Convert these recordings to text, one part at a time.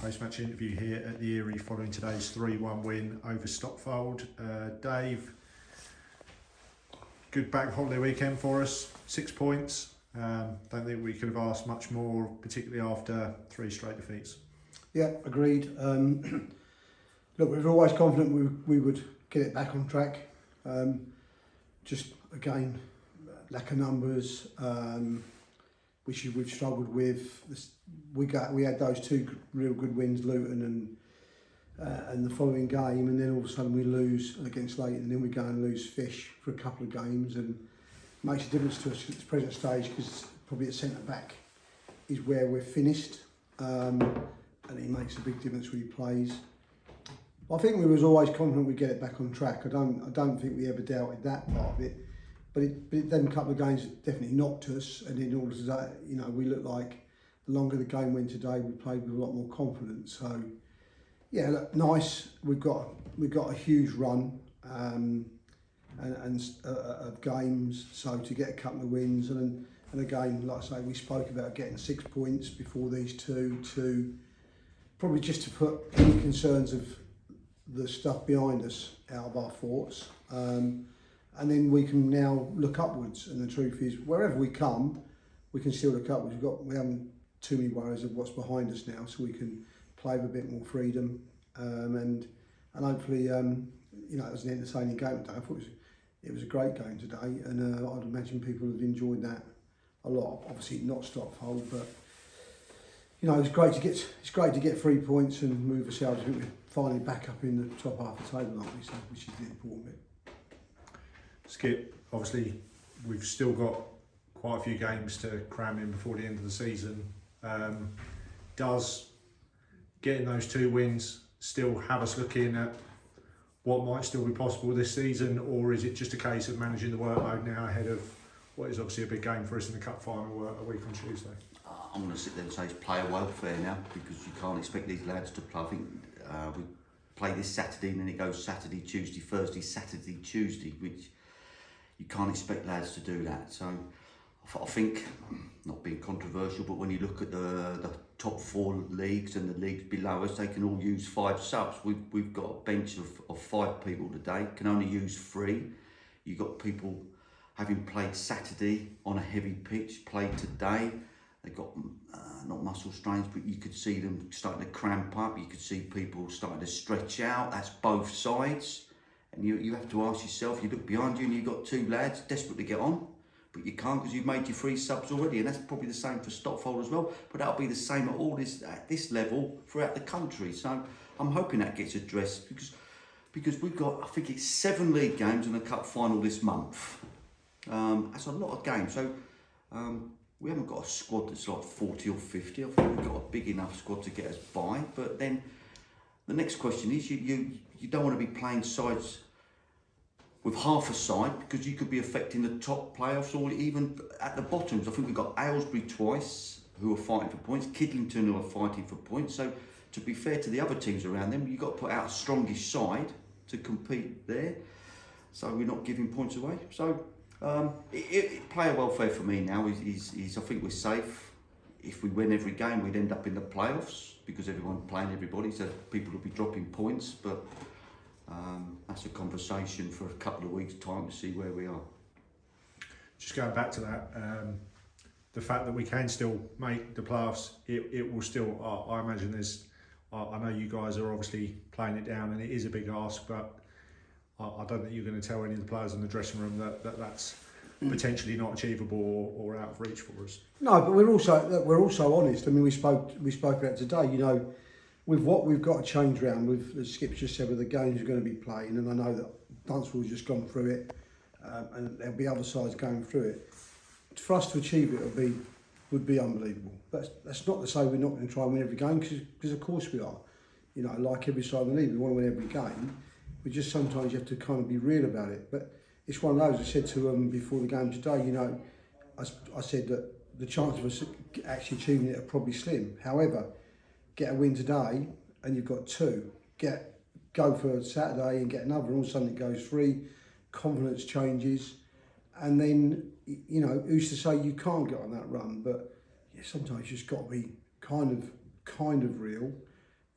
post-match interview here at the Eyrie following today's 3-1 win over Stotfold. Dave, good bank holiday weekend for us, 6 points. Don't think we could have asked much more, particularly after 3 straight defeats. Yeah, agreed. Look, we were always confident we would get it back on track. Just again, lack of numbers, which we've struggled with. We had those 2 real good wins, Luton and the following game, and then all of a sudden we lose against Leighton, and then we go and lose Fish for a couple of games, and it makes a difference to us at the present stage because probably at centre back is where we're finished, and it makes a big difference when he plays. I think we was always confident we'd get it back on track. I don't think we ever doubted that part of it. But them couple of games definitely knocked us, and in order to that, we looked like the longer the game went today, we played with a lot more confidence. So, yeah, look, nice. We've got a huge run of games. So to get a couple of wins, and again, like I say, we spoke about getting 6 points before these two, to probably just to put any concerns of the stuff behind us out of our thoughts. And then we can now look upwards, and the truth is, wherever we come, we can still look upwards. We haven't too many worries of what's behind us now, so we can play with a bit more freedom, and hopefully, it was an entertaining game today. I thought it was a great game today, and I'd imagine people have enjoyed that a lot. Obviously, not Stotfold, but it's great to get 3 points and move ourselves. I think we're finally back up in the top half of the table, aren't we? So, which is the important bit. Skip, obviously we've still got quite a few games to cram in before the end of the season. Does getting those 2 wins still have us looking at what might still be possible this season, or is it just a case of managing the workload now ahead of what is obviously a big game for us in the cup final a week on Tuesday? I'm going to sit there and say it's player welfare now, because you can't expect these lads to play. I think we play this Saturday, and then it goes Saturday, Tuesday, Thursday, Saturday, Tuesday, which you can't expect lads to do that. So I think, not being controversial, but when you look at the top 4 leagues and the leagues below us, they can all use 5 subs. We've got a bench of 5 people today, can only use 3. You've got people having played Saturday on a heavy pitch, played today. They've got not muscle strains, but you could see them starting to cramp up. You could see people starting to stretch out. That's both sides. And you have to ask yourself, you look behind you and you've got 2 lads desperate to get on, but you can't because you've made your 3 subs already, and that's probably the same for Stotfold as well, but that'll be the same at this level throughout the country. So I'm hoping that gets addressed, because we've got, I think it's 7 league games and a cup final this month. That's a lot of games. So we haven't got a squad that's like 40 or 50. I think we've got a big enough squad to get us by, but then the next question is you don't want to be playing sides with half a side, because you could be affecting the top playoffs or even at the bottoms. I think we've got Aylesbury twice who are fighting for points, Kidlington who are fighting for points. So to be fair to the other teams around them, you've got to put out a strongish side to compete there. So we're not giving points away. So player welfare for me now is I think we're safe. If we win every game, we'd end up in the playoffs, because everyone's playing everybody, so people will be dropping points. But that's a conversation for a couple of weeks' time to see where we are. Just going back to that, the fact that we can still make the playoffs, it will still, I imagine I know you guys are obviously playing it down, and it is a big ask, but I don't think you're going to tell any of the players in the dressing room that's potentially not achievable or out of reach for us. No, but we're also honest. I mean, we spoke about today. With what we've got to change around, as Skip just said, with the games we're going to be playing, and I know that Dunstall's just gone through it, and there'll be other sides going through it. For us to achieve it would be unbelievable. But that's not to say we're not going to try and win every game, because of course we are. Like every side in the league, we want to win every game. But just sometimes you have to kind of be real about it. But it's one of those. I said to them before the game today, I said that the chances of us actually achieving it are probably slim. However, get a win today and you've got 2. Go for Saturday and get another, and all of a sudden it goes 3. Confidence changes, and then who's to say you can't get on that run? But yeah, sometimes you just got to be kind of real,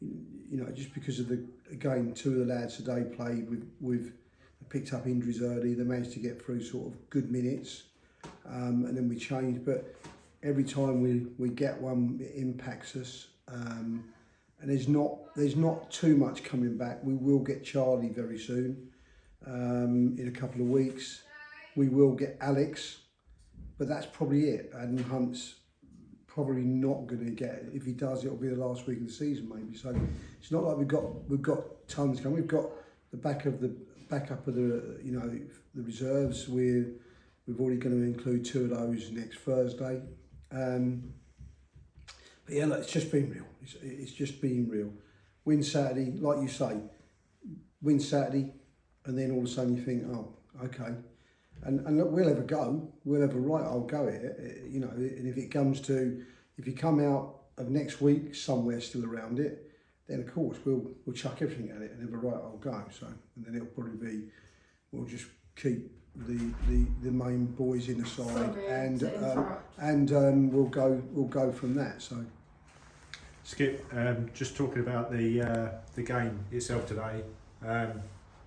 you know, just because of again, two of the lads today played with picked up injuries early. They managed to get through sort of good minutes, and then we changed. But every time we get one, it impacts us. And there's not too much coming back. We will get Charlie very soon, in a couple of weeks. We will get Alex, but that's probably it. And Hunt's probably not going to get it. If he does, it'll be the last week of the season maybe. So it's not like we've got tons coming. We've got the backup of the, you know, the reserves. We're already going to include two of those next Thursday. But yeah, look, it's just been real. It's just been real. Win Saturday, like you say, win Saturday, and then all of a sudden you think, oh, okay. And look, we'll have a go. We'll have a right old go at it, you know. And if it comes to, if you come out of next week somewhere still around it, then of course we'll chuck everything at it and have a right old go. So, and then it'll probably be, we'll just keep the main boys in the side, and we'll go from that. So, Skip, just talking about the game itself today.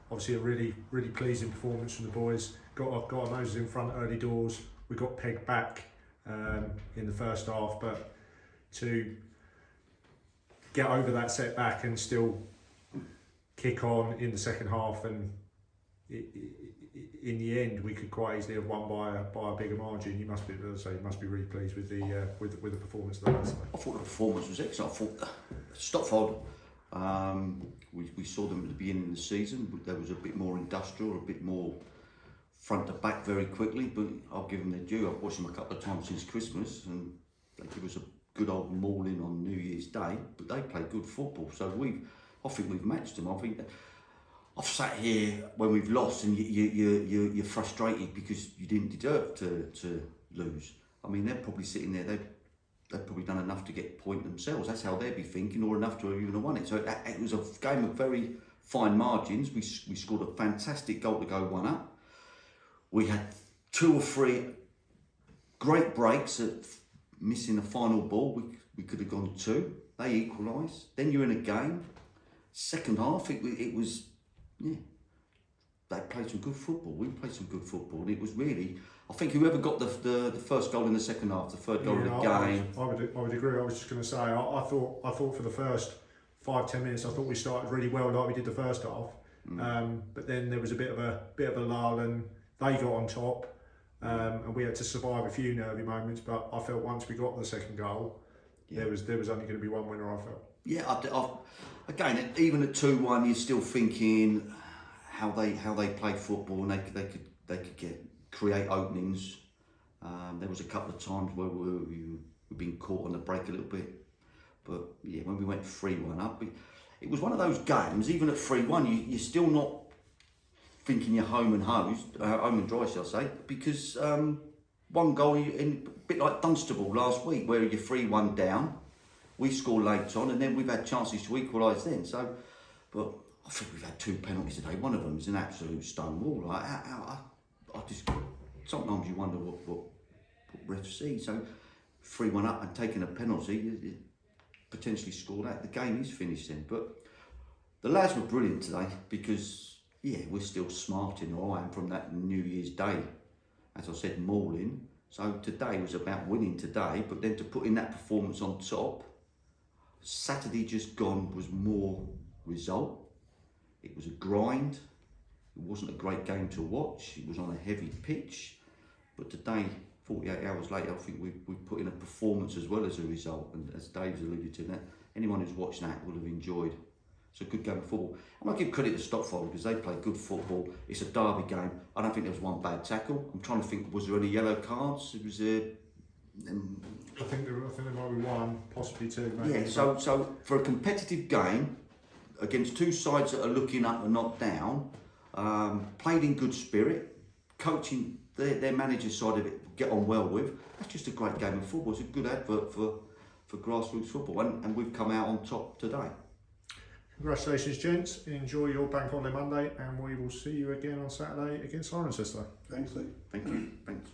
Obviously, a really pleasing performance from the boys. Got our noses in front early doors. We got pegged back in the first half, but to get over that setback and still kick on in the second half, and in the end, we could quite easily have won by a bigger margin. You must be, as I say, you must be really pleased with the performance of the lads. I thought the performance was excellent. I thought Stotfold, we saw them at the beginning of the season. There was a bit more industrial, a bit more front to back very quickly, but I'll give them their due. I've watched them a couple of times since Christmas, and they give us a good old mauling on New Year's Day, but they play good football. So I think we've matched them. I think I've sat here when we've lost, and you're frustrated because you didn't deserve to lose. I mean, they're probably sitting there. They've probably done enough to get a point themselves. That's how they'd be thinking, or enough to have even won it. So it was a game of very fine margins. We scored a fantastic goal to go 1-up. We had 2 or 3 great breaks at missing the final ball. We could have gone 2. They equalised. Then you're in a game. Second half, it was, yeah, they played some good football. We played some good football. And it was really, I think whoever got the first goal in the second half, the third goal of the game. I would agree. I was just going to say, I thought for the first 5-10 minutes, I thought we started really well, like we did the first half. But then there was a bit of a lull, and they got on top, and we had to survive a few nervy moments. But I felt once we got the second goal, there was only going to be one winner. I felt. Yeah, again, even at 2-1, you're still thinking how they play football, and they could create openings. There was a couple of times where we've been caught on the break a little bit, but yeah, when we went 3-1 up, it was one of those games. Even at 3-1, you're still not thinking you're home and dry, shall I say, because one goal, a bit like Dunstable last week, where you're 3-1 down, we score late on, and then we've had chances to equalise then. So, but I think we've had 2 penalties today. One of them is an absolute stone wall. I just, sometimes you wonder what refs see. So 3-1 up and taking a penalty, you potentially score that. The game is finished then. But the lads were brilliant today because, yeah, we're still smarting, or I am, from that New Year's Day, as I said, mauling. So today was about winning today, but then to put in that performance on top. Saturday just gone was more result. It was a grind. It wasn't a great game to watch. It was on a heavy pitch. But today, 48 hours later, I think we put in a performance as well as a result. And as Dave's alluded to, that anyone who's watched that will have enjoyed. It's a good game of football. And I give credit to Stotfold because they play good football. It's a derby game. I don't think there was one bad tackle. I'm trying to think, was there any yellow cards? It was I think there might be one, possibly 2. Maybe. Yeah. So for a competitive game against 2 sides that are looking up and not down, played in good spirit, coaching their manager's side of it, get on well with. That's just a great game of football. It's a good advert for grassroots football, and we've come out on top today. Congratulations, gents. Enjoy your Bank Holiday Monday, and we will see you again on Saturday against Cirencester. thanks, Lee. Thank you. Thanks.